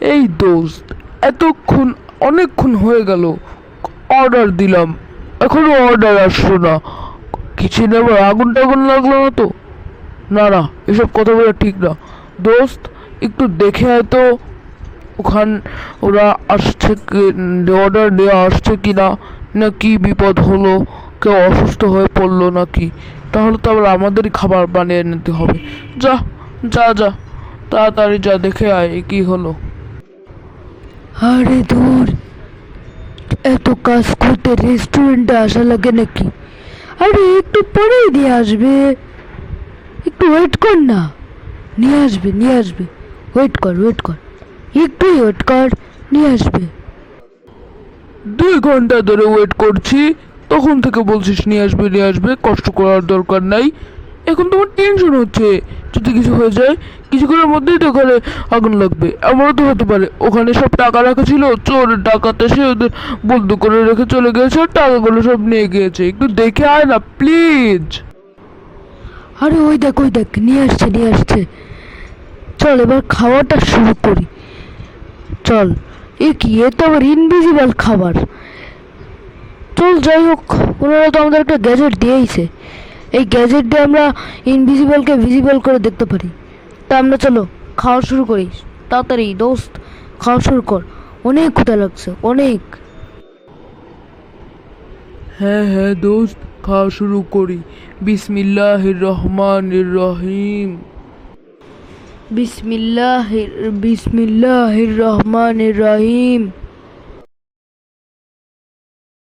এই দোস্ত, এতক্ষণ অনেকক্ষণ হয়ে গেল, অর্ডার দিলাম, এখনো অর্ডার আসলো না। কিচেনে আবার আগুন টাগুন লাগলো না তো? না না, এসব কথা বলা ঠিক না। দোস্ত, একটু দেখে আয় তো ওখান ওরা আসছে কি, অর্ডার দেওয়া আসছে কি না, না কি বিপদ হলো, কেউ অসুস্থ হয়ে পড়লো নাকি? তাহলে তো আবার আমাদেরই খাবার বানিয়ে নিতে হবে। যা যা যা, তাড়াতাড়ি যা দেখে আয় কি হলো। আরে ধুর, এত কাজ করতে রেস্টুরেন্টে আসা লাগে নাকি? আরে একটু পরেই দিয়ে আসবে, একটু ওয়েট কর না। নিয়ে আসবে নিয়ে আসবে, ওয়েট কর একটু ওয়েট কর, নিয়ে আসবে। 2 ঘন্টা ধরে ওয়েট করছি, তখন থেকে বলছিস নিয়ে আসবে নিয়ে আসবে, কষ্ট করার দরকার নাই। এখন তোমার টেনশন হচ্ছে, যদি কিছু হয়ে যায় কিছুক্ষণের মধ্যেই তো ওখানে আগুন লাগবে। এমনও তো হতে পারে ওখানে সব টাকা রাখা ছিল, চোর ডাকাত এসে ওদের বন্ধ করে রেখে চলে গেছে আর টাকাগুলো সব নিয়ে গিয়েছে। একটু দেখে আয় না প্লিজ। আরে ওই দেখ নিয়ে আসছে। চল এবার খাওয়াটা শুরু করি, চল। এ তো আবার ইনভিজিবল খাবার। চল যাই হোক, ওনারা তো আমাদের একটা গ্যাজেট দিয়েইছে, এই গ্যাজেট দিয়ে আমরা ইনভিজিবলকে ভিজিবল করে দেখতে পারি। তা আমরা চলো খাওয়া শুরু করি, তাড়াতাড়ি দোস্ত খাওয়া শুরু কর, অনেক ক্ষুধা লাগছে অনেক। হ্যাঁ হ্যাঁ দোস্ত, খাওয়া শুরু করি। বিসমিল্লাহির রহমানির রহিম। বিসমিল্লাহির রহমানির রহিম।